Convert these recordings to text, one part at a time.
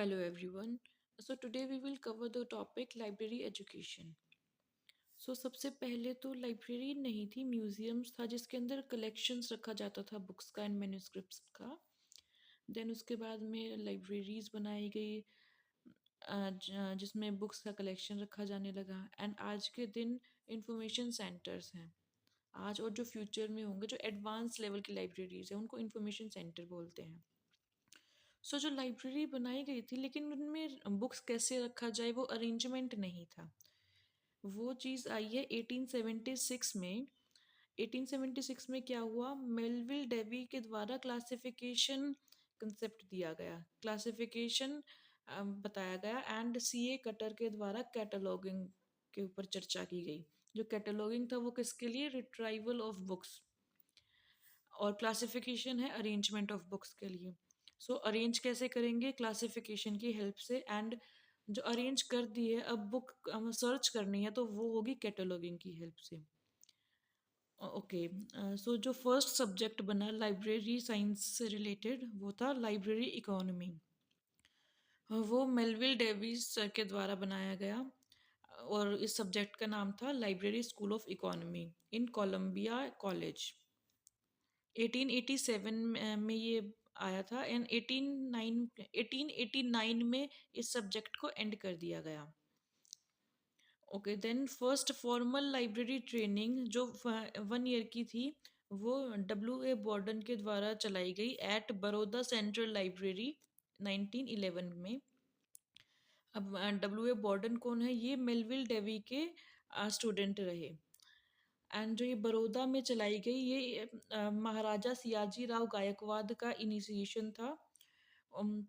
Hello everyone. So today we will cover the topic library education. सबसे पहले तो library नहीं थी, म्यूजियम्स था जिसके अंदर कलेक्शंस रखा जाता था बुक्स का एंड मैन्युस्क्रिप्ट्स का। देन उसके बाद में लाइब्रेरीज बनाई गई जिसमें बुक्स का कलेक्शन रखा जाने लगा एंड आज के दिन इंफॉर्मेशन सेंटर्स हैं। आज और जो फ्यूचर में होंगे जो एडवांस लेवल की लाइब्रेरीज हैं उनको इंफॉर्मेशन सेंटर बोलते हैं। जो लाइब्रेरी बनाई गई थी लेकिन उनमें बुक्स कैसे रखा जाए वो अरेंजमेंट नहीं था। वो चीज़ आई है 1876 में। 1876 में क्या हुआ, मेलविल डेवी के द्वारा क्लासिफिकेशन कंसेप्ट दिया गया, क्लासिफिकेशन बताया गया एंड सीए कटर के द्वारा कैटलॉगिंग के ऊपर चर्चा की गई। जो कैटलॉगिंग था वो किसके लिए, रिट्राइवल ऑफ बुक्स, और क्लासिफिकेशन है अरेंजमेंट ऑफ बुक्स के लिए। अरेंज कैसे करेंगे, क्लासिफिकेशन की हेल्प से। एंड जो अरेंज कर दी है अब बुक सर्च करनी है तो वो होगी कैटलॉगिंग की हेल्प से। ओके। जो फर्स्ट सब्जेक्ट बना लाइब्रेरी साइंस से रिलेटेड वो था लाइब्रेरी इकोनॉमी। वो मेलविल डेविस सर के द्वारा बनाया गया और इस सब्जेक्ट का नाम था library school of economy in Columbia college. 1887 में ये आया था एंड 1889 में इस सब्जेक्ट को एंड कर दिया गया। Okay, then first formal library training जो 1 ईयर की थी वो W. A. बॉर्डन के द्वारा चलाई गई एट बड़ौदा सेंट्रल लाइब्रेरी 1911 में। अब W. A. बॉर्डन कौन है, ये मेलविल डेवी के स्टूडेंट रहे। एंड जो ये बड़ौदा में चलाई गई ये महाराजा सियाजी राव गायकवाद का इनिशिएशन था।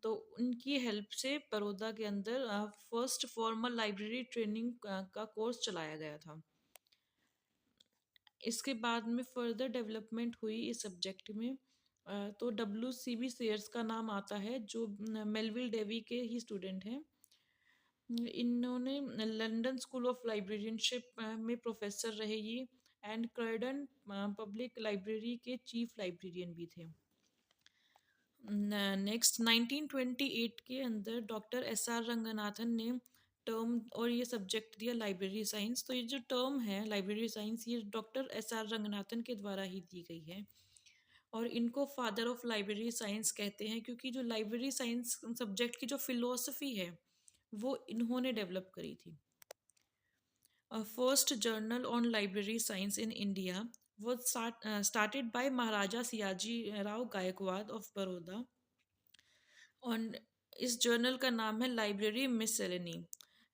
तो उनकी हेल्प से बड़ौदा के अंदर फर्स्ट फॉर्मल लाइब्रेरी ट्रेनिंग का कोर्स चलाया गया था। इसके बाद में फर्दर डेवलपमेंट हुई इस सब्जेक्ट में। तो W. C. B. सेयर्स का नाम आता है जो मेलविल डेवी के ही स्टूडेंट हैं। इन्होंने लंदन स्कूल ऑफ लाइब्रेरियनशिप में प्रोफेसर रहे ये एंड क्रैडन पब्लिक लाइब्रेरी के चीफ लाइब्रेरियन भी थे। नेक्स्ट 1928 के अंदर डॉक्टर S. R. रंगनाथन ने टर्म और ये सब्जेक्ट दिया लाइब्रेरी साइंस। तो ये जो टर्म है लाइब्रेरी साइंस ये डॉक्टर S. R. रंगनाथन के द्वारा ही दी गई है और इनको फादर ऑफ लाइब्रेरी साइंस कहते हैं क्योंकि जो लाइब्रेरी साइंस सब्जेक्ट की जो फिलोसफी है वो इन्होंने डेवलप करी थी। First journal on library science in India was started by Maharaja Sayaji Rao Gaikwad of Baroda. और इस जर्नल का नाम है लाइब्रेरी मिससेलेनी।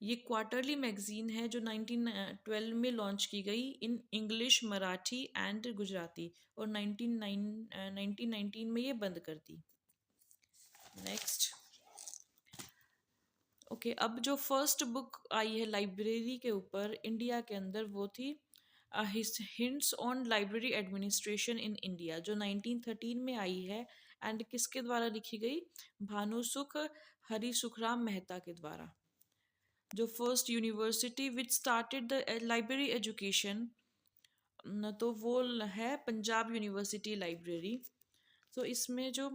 ये क्वार्टरली मैगजीन है जो 1912 में लॉन्च की गई in English, Marathi and Gujarati, और 1919 में ये बंद कर दी। नेक्स्ट। ओके, अब जो फर्स्ट बुक आई है लाइब्रेरी के ऊपर इंडिया के अंदर वो थी hints on library administration in India जो 1913 में आई है एंड किसके द्वारा लिखी गई, भानुसुख हरि सुखराम मेहता के द्वारा। जो first university which started the library education तो वो है पंजाब यूनिवर्सिटी लाइब्रेरी। इसमें जो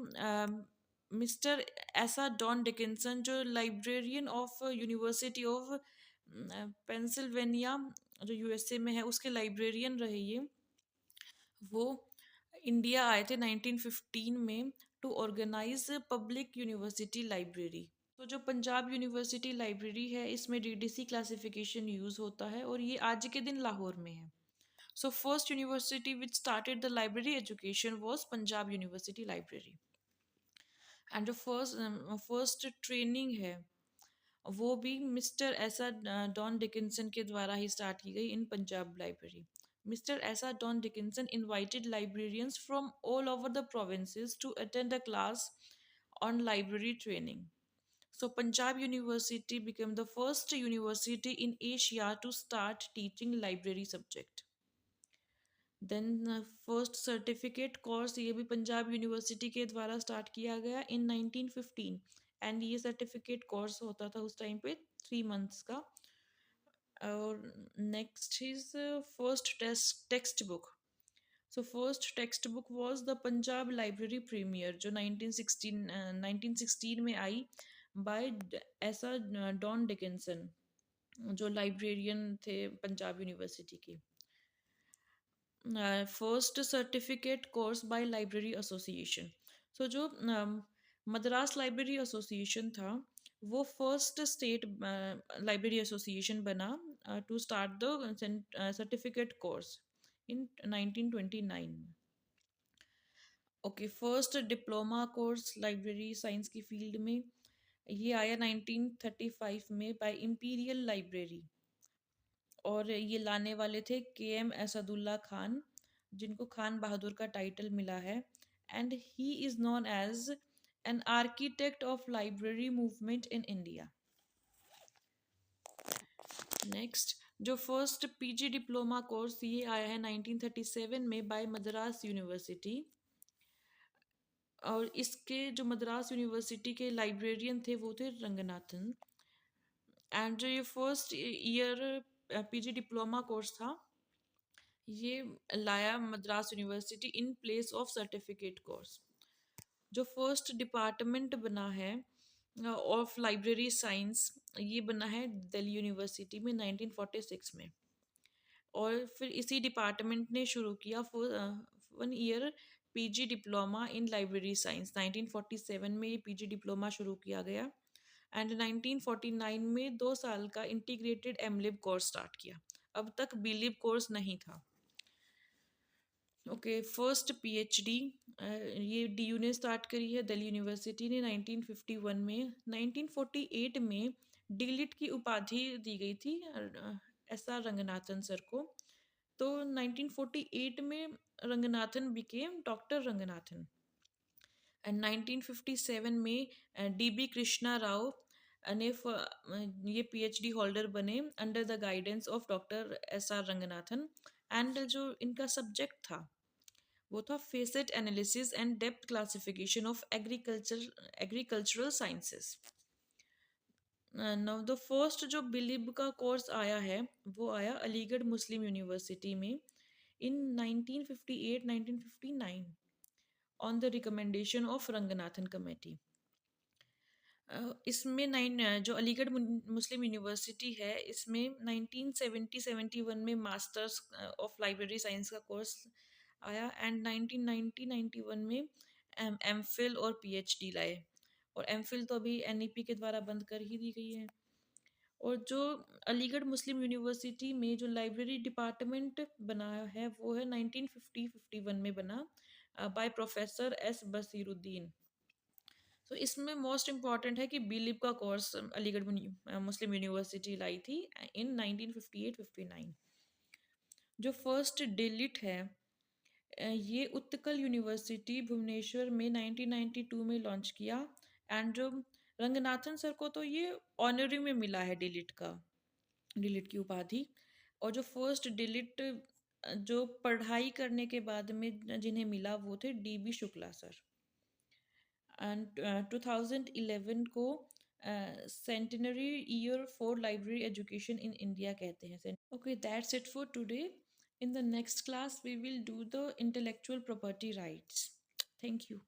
मिस्टर ऐसा डॉन डिकिंसन जो librarian of university of Pennsylvania जो USA में है उसके लाइब्रेरियन रहे ये। वो इंडिया आए थे 1915 में to organize public university library. जो पंजाब यूनिवर्सिटी लाइब्रेरी है इसमें DDC क्लासिफिकेशन यूज़ होता है और ये आज के दिन लाहौर में है। First university which started the library education was Punjab university library. And जो फर्स्ट ट्रेनिंग है वो भी मिस्टर ऐसा डॉन डिकिंसन के द्वारा ही स्टार्ट की गई in Punjab library. Mister Asa Don Dickinson invited librarians from all over the provinces to attend a class on library training. Punjab University became the first university in Asia to start teaching library subject. Then first certificate course ये भी Punjab university के द्वारा start किया गया in 1915 and ये certificate course होता था उस टाइम पे 3 मंथ्स का। और next is first text book. First text book was the Punjab library premier जो 1916 में आई बाय ऐसा डॉन डिकिंसन, जो लाइब्रेरियन थे पंजाब यूनिवर्सिटी के। First certificate course by library association. So जो मद्रास लाइब्रेरी एसोसिएशन था, वो फर्स्ट स्टेट लाइब्रेरी एसोसिएशन बना to start the certificate course in 1929 में। Okay, first diploma course library science की field में ये आया 1935 में बाय इंपीरियल लाइब्रेरी, और ये लाने वाले थे के एम असदुल्ला खान, जिनको खान बहादुर का टाइटल मिला है, and he is known as an architect of library movement in India. Next, जो फर्स्ट पीजी डिप्लोमा कोर्स ये आया है 1937 में बाय मद्रास यूनिवर्सिटी, और इसके जो मद्रास यूनिवर्सिटी के लाइब्रेरियन थे वो थे रंगनाथन। एंड जो ये first year PG diploma course था, ये लाया Madras university in place of certificate course. जो फर्स्ट डिपार्टमेंट बना है ऑफ लाइब्रेरी साइंस, ये बना है दिल्ली यूनिवर्सिटी में 1946 में। और फिर इसी डिपार्टमेंट ने शुरू किया 1 year PG diploma in library science. 1947 में ये पीजी डिप्लोमा शुरू किया गया, एंड 1949 में 2 साल का इंटीग्रेटेड एमलिब कोर्स स्टार्ट किया। अब तक बीलिब कोर्स नहीं था। ओके, फर्स्ट पीएचडी ये डीयू ने स्टार्ट करी है, दिल्ली यूनिवर्सिटी ने 1951 में। 1948 में डीलिट की उपाधि दी गई थी एस आर रंगनाथन सर को। तो 1948 में Ranganathan became doctor Ranganathan, and 1957 में डीबी कृष्णा राव ये पीएचडी होल्डर बने under the guidance of doctor S R Ranganathan. And जो इनका सब्जेक्ट था वो था facet analysis and depth classification of agricultural sciences. Now the first जो बिलिब का कोर्स आया है वो आया अलीगढ़ मुस्लिम यूनिवर्सिटी में इन 1958-1959 on the recommendation of Ranganathan committee. इसमें जो अलीगढ़ मुस्लिम यूनिवर्सिटी है, इसमें 1970-71 में मास्टर्स ऑफ लाइब्रेरी साइंस का कोर्स आया, एंड 1990-91 में एम फिल और पीएचडी लाए। और एम फिल तो अभी एनईपी के द्वारा बंद कर ही दी गई है। और जो अलीगढ़ मुस्लिम यूनिवर्सिटी में जो लाइब्रेरी डिपार्टमेंट बना है वो है 1950-51 में बना बाय प्रोफेसर एस बसीरुद्दीन। तो इसमें मोस्ट इम्पॉर्टेंट है कि बीलिप का कोर्स अलीगढ़ मुस्लिम यूनिवर्सिटी लाई थी इन 1958-59। जो फर्स्ट डिलिट है ये उत्कल यूनिवर्सिटी भुवनेश्वर में 1992 में लॉन्च किया, एंड जो रंगनाथन सर को तो ये ऑनरी में मिला है डिलिट की उपाधि। और जो फर्स्ट डिलिट जो पढ़ाई करने के बाद में जिन्हें मिला वो थे डीबी शुक्ला सर। एंड 2011 को centenary year for library education in India कहते हैं। Okay, that's it for today. In the next class, we will do the intellectual property rights. Thank you.